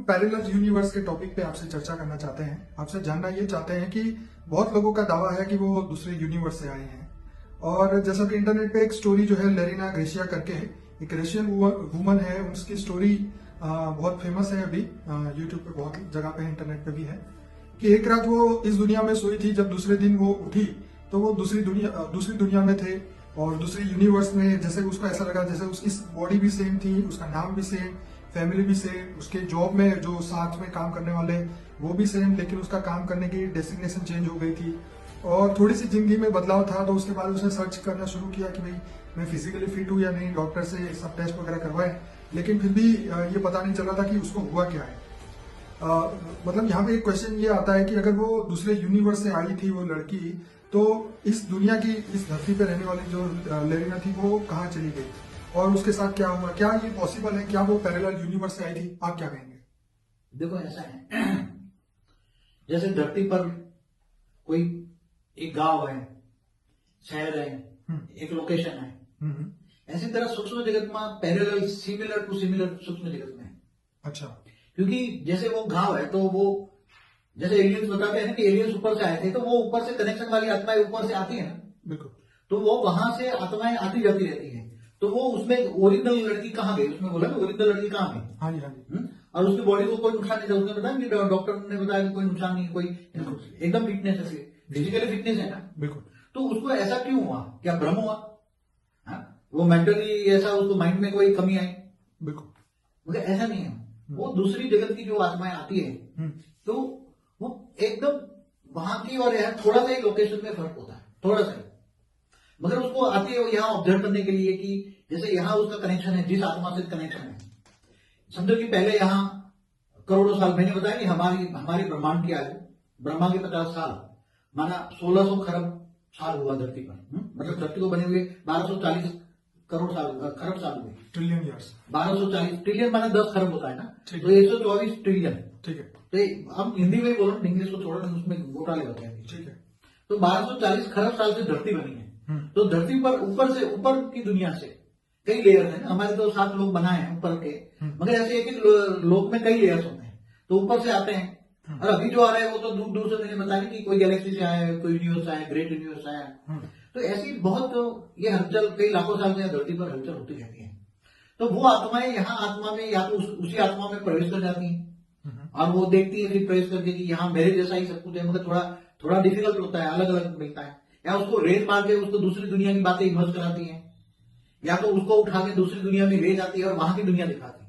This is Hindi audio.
पैरेलल यूनिवर्स के टॉपिक पे आपसे चर्चा करना चाहते हैं। आपसे जानना ये चाहते हैं कि बहुत लोगों का दावा है कि वो दूसरे यूनिवर्स से आए हैं। और जैसा कि इंटरनेट पे एक स्टोरी जो है लेरिना ग्रेशिया करके है, एक रशियन वुमन है, उसकी स्टोरी बहुत फेमस है अभी यूट्यूब पे, बहुत जगह पे इंटरनेट पे भी है कि एक रात वो इस दुनिया में सोई थी, जब दूसरे दिन वो उठी तो वो दूसरी दुनिया में थे और दूसरी यूनिवर्स में। जैसे उसको ऐसा लगा जैसे उसकी बॉडी भी सेम थी, उसका नाम भी सेम, फैमिली भी सेम, उसके जॉब में जो साथ में काम करने वाले वो भी सेम, लेकिन उसका काम करने की डेस्टिनेशन चेंज हो गई थी और थोड़ी सी जिंदगी में बदलाव था। तो उसके बाद उसने सर्च करना शुरू किया कि भाई मैं फिजिकली फिट हूँ या नहीं, डॉक्टर से सब टेस्ट वगैरह करवाए, लेकिन फिर भी ये पता नहीं चल रहा था कि उसको हुआ क्या है। मतलब यहाँ पे एक क्वेश्चन ये आता है कि अगर वो दूसरे यूनिवर्स से आई थी वो लड़की, तो इस दुनिया की, इस धरती पे रहने वाली जो लेरिना थी वो कहाँ चली गई और उसके साथ क्या हुआ? क्या ये पॉसिबल है? क्या वो पैरेलल यूनिवर्स से आई थी? आप क्या कहेंगे? देखो ऐसा है, जैसे धरती पर कोई एक गांव है, शहर है, एक लोकेशन है, ऐसी तरह सूक्ष्म जगत में पैरेलल, सिमिलर टू सिमिलर सूक्ष्म जगत में है। अच्छा। क्योंकि जैसे वो गांव है तो वो, जैसे एलियंस बताते हैं कि एलियंस ऊपर से आए थे, तो वो ऊपर से कनेक्शन वाली आत्माएं ऊपर से आती है ना, बिल्कुल। तो वो वहां से आत्माएं आती जाती रहती है। तो वो उसमें ओरिजिनल लड़की कहाँ गई, उसमें बोला ना ओरिजिनल लड़की कहाँ गई। हाँ जी, हाँ जी। और उसकी बॉडी को कोई नुकसान नहीं था, उसने बताया कि डॉक्टर ने बताया कि कोई नुकसान नहीं, कोई एकदम फिटनेस है, फिजिकली फिटनेस है ना। बिल्कुल। तो उसको ऐसा क्यों हुआ? क्या भ्रम हुआ? वो मेंटली ऐसा, उसको माइंड में कोई कमी आई? बिल्कुल। मगर ऐसा नहीं है। वो दूसरी जगत की जो आत्माएं आती है तो वो एकदम वहां की और यहाँ थोड़ा सा एक लोकेशन में फर्क होता है, थोड़ा सा, मगर उसको आती है यहाँ ऑब्जर्व करने के लिए कि जैसे यहाँ उसका कनेक्शन है, जिस आत्मा से कनेक्शन है। समझो कि पहले यहाँ करोड़ों साल, मैंने बताया कि हमारी ब्रह्मांड की आयु, ब्रह्मा के 50 साल माना 1600 खरब साल हुआ धरती पर। मतलब धरती को बने हुए 1240 करोड़ साल, खरब साल हुए, ट्रिलियन ईयर्स। 1240 ट्रिलियन माना 10 खरब होता है ना, ठीक तो 124 ट्रिलियन। ठीक है। तो हम हिंदी में ही बोलो, इंग्लिश को छोड़ो, उसमें घोटाले होते हैं। ठीक है। तो 1240 खरब साल से धरती बनी है। तो धरती पर ऊपर की दुनिया से कई लेयर है ना, हमारे तो 7 लोग बनाए हैं ऊपर के, मगर ऐसे एक लोक में कई लेयर्स होते हैं, तो ऊपर से आते हैं। और अभी जो आ रहे हैं वो तो दूर दूर से, मैंने बताया कि कोई गैलेक्सी से आया है, कोई यूनिवर्स आया, ग्रेट यूनिवर्स आया। तो ऐसी बहुत ये हलचल कई लाखों साल से धरती पर हलचल होती रहती है। तो वो आत्माएं यहाँ आत्मा में या तो उसी आत्मा में प्रवेश कर जाती हैं और वो देखती है फिर प्रवेश करके कि यहाँ मेरे जैसा ही सब कुछ है, मगर थोड़ा डिफिकल्ट होता है, अलग अलग मिलता है। या उसको रेत मार के उसको दूसरी दुनिया की बातें इमर्ज कराती है, या तो उसको उठा के दूसरी दुनिया में ले जाती है और वहां की दुनिया दिखाती है।